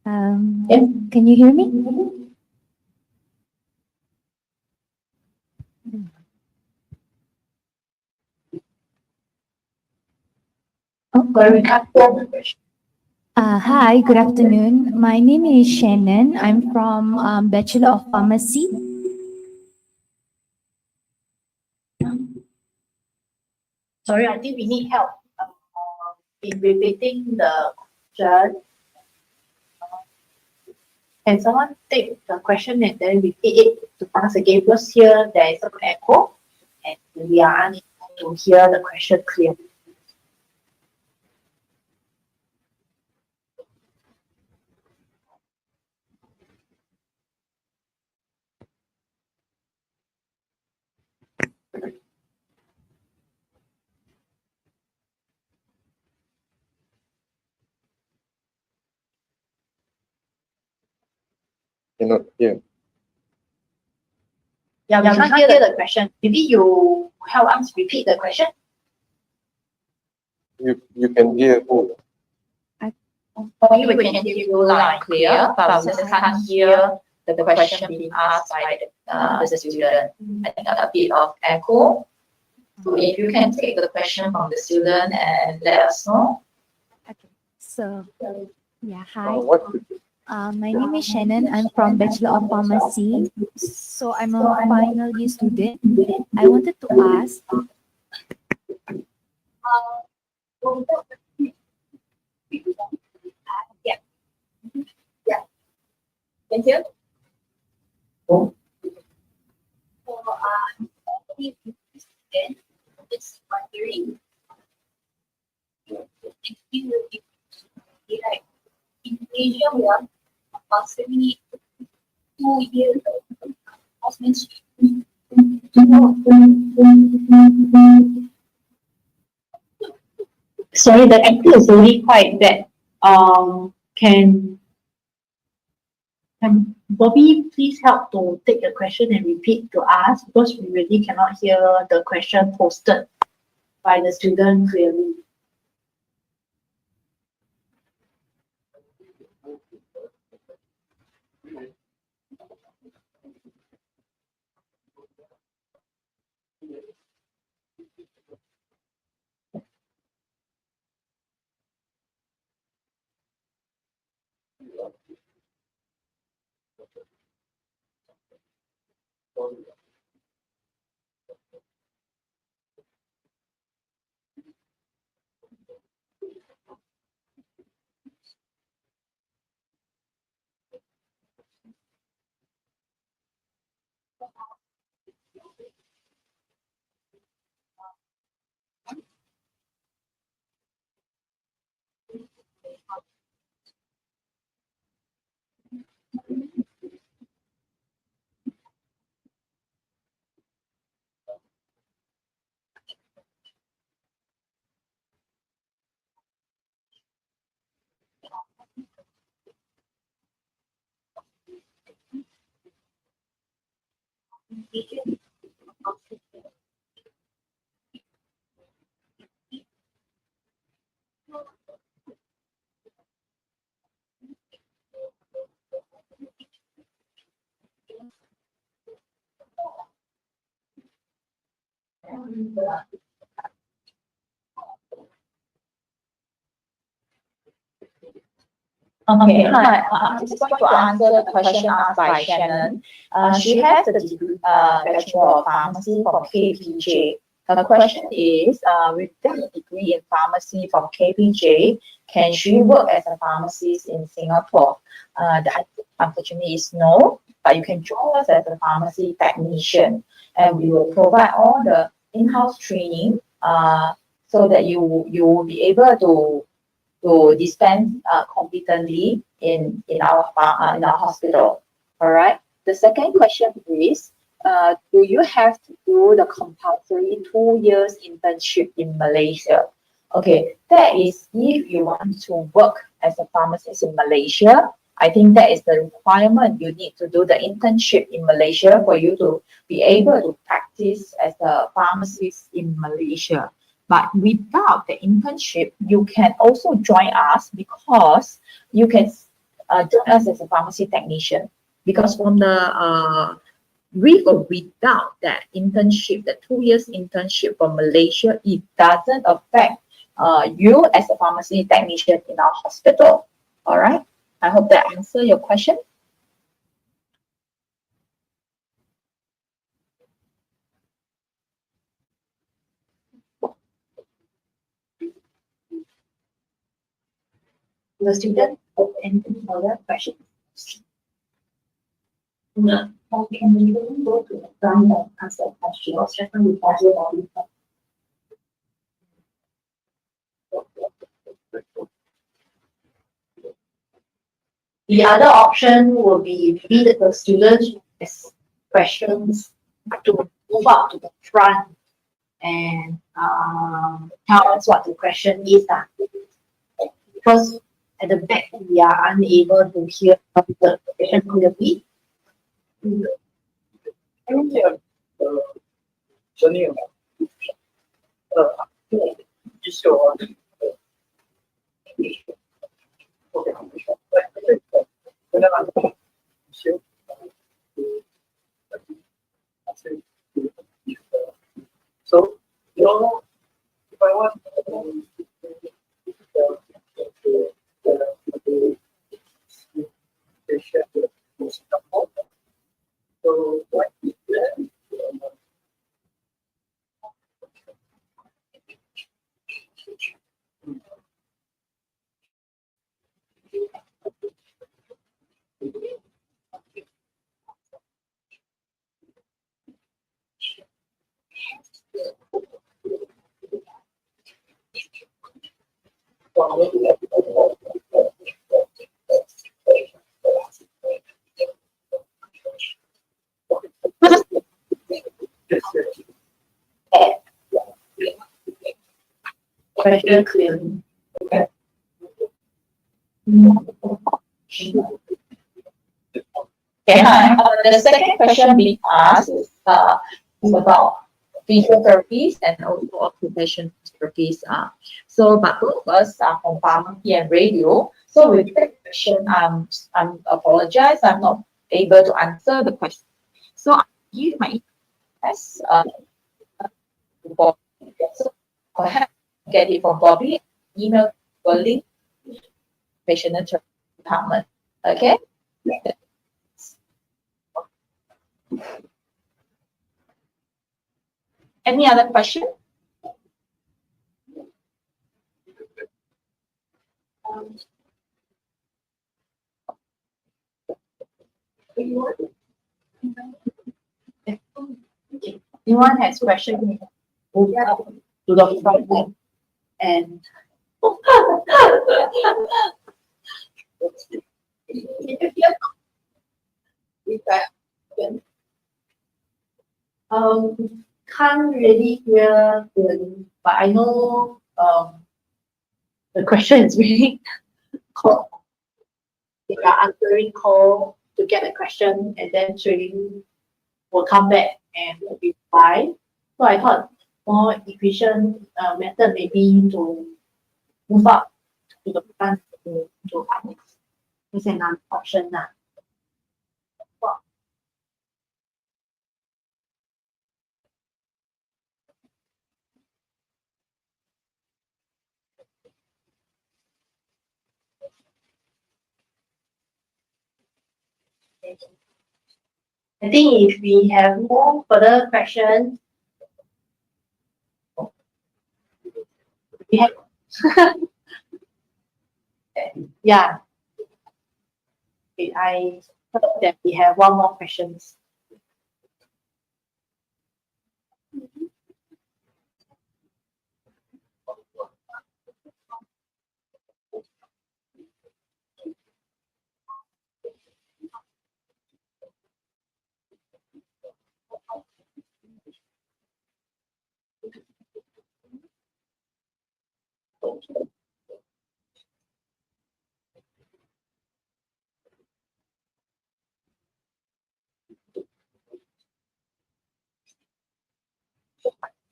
Can you hear me? Hi, good afternoon. My name is Shannon. I'm from Bachelor of Pharmacy. Sorry, I think we need help in repeating the question. Can someone take the question and then repeat it to us again? Because here there is some echo and we are unable to hear the question clearly. Cannot hear. Yeah, we can't hear the question. Maybe you help us repeat the question. You can hear who? Only we can hear you loud and clear, but we just can't hear the question being asked by the student. I think a bit of echo. So if you can take the question from the student and let us know. Okay. So, yeah, hi. What? My name is Shannon. I'm from Bachelor of Pharmacy. So I'm a final year student. I wanted to ask, Thank you. so actually, student, just wondering if you would be like in Asia, we are approximately 2 years of housemanship. Sorry, the echo is really quite bad. Can Bobby please help to take the question and repeat to us because we really cannot hear the question posted by the student clearly. Okay, hi. I just want to answer the question asked by Shannon. She has the degree, Bachelor of Pharmacy from KPJ. Her question is, with the degree in pharmacy from KPJ, can she work as a pharmacist in Singapore? The answer, unfortunately, is no, but you can join us as a pharmacy technician, and we will provide all the in-house training so that you will be able to dispense competently in our hospital. All right. The second question is, do you have to do the compulsory 2 years internship in Malaysia? Okay, that is if you want to work as a pharmacist in Malaysia. I think that is the requirement. You need to do the internship in Malaysia for you to be able to practice as a pharmacist in Malaysia. But without the internship, you can also join us because you can join us as a pharmacy technician. Because from the with or without that internship, the 2 years internship from Malaysia, it doesn't affect you as a pharmacy technician in our hospital. All right. I hope that answers your question. The student have any further questions? No. Okay, and we will go to the front and answer questions. Stefan will pass it on. The other option will be maybe the students has questions to move up to the front and tell us what the question is. Because at the back we are unable to hear the question clearly. Just go on. So, if I want so what is that? Question clearly. Okay, hi. The second question being asked is about physiotherapies and also occupational therapies. So, but both of us are from pharmacy and radio. So with that question, I'm apologize. I'm not able to answer the question. So I give my address for so perhaps get it from Bobby. Email for link patient department. Okay. Any other question? Anyone has question? Move up to the front and can't really hear clearly, but I know the question is really called. They are answering call to get a question and then trading will come back and reply. So I thought more efficient method maybe to move up to the front to annex. It's an option now. I think if we have more further questions, we have yeah. Okay, I thought that we have one more questions.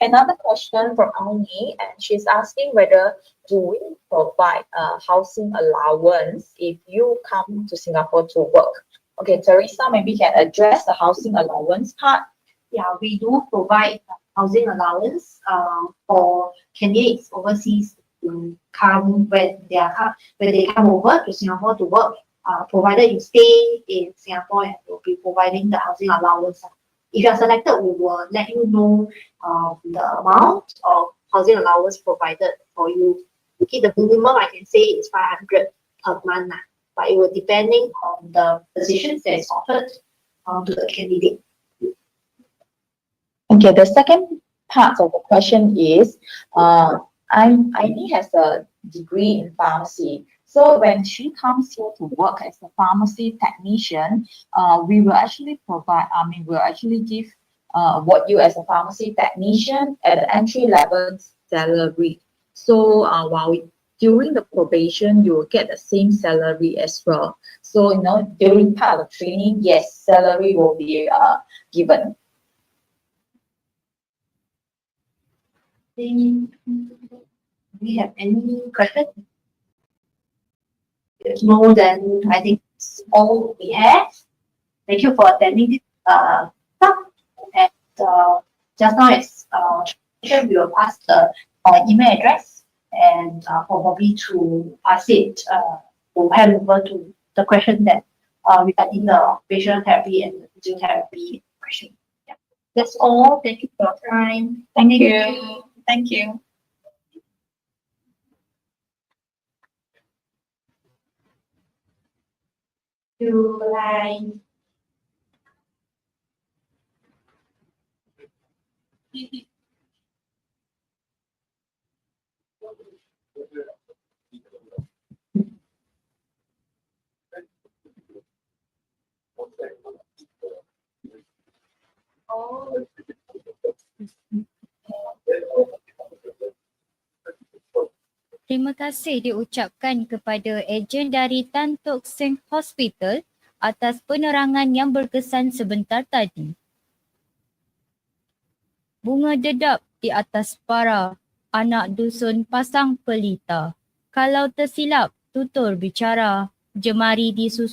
Another question from Auni, and she's asking whether do we provide housing allowance if you come to Singapore to work? Okay, Teresa, maybe can address the housing allowance part. Yeah, we do provide housing allowance for candidates overseas to come when they come over to Singapore to work. Provided you stay in Singapore, and we'll be providing the housing allowance. If you are selected, we will let you know the amount of housing allowance provided for you. Okay, the minimum I can say is 500 per month, but it will depending on the positions that is offered to the candidate. Okay, the second part of the question is, Aini has a degree in pharmacy. So when she comes here to work as a pharmacy technician, we will actually we'll actually give what you as a pharmacy technician at an entry level salary. So during the probation, you will get the same salary as well. So, during part of training, yes, salary will be given. Do we have any questions? If no, then I think it's all we have. Thank you for attending this talk. And just now, as we will pass the email address and probably to pass it to hand over to the question that regarding the occupational therapy and the physiotherapy question. Yeah. That's all. Thank you for your time. Thank you. Thank you. Bye. Terima kasih diucapkan kepada ejen dari Tan Tock Seng Hospital atas penerangan yang berkesan sebentar tadi. Bunga dedap di atas para anak dusun Pasang Pelita. Kalau tersilap tutur bicara, jemari disusun.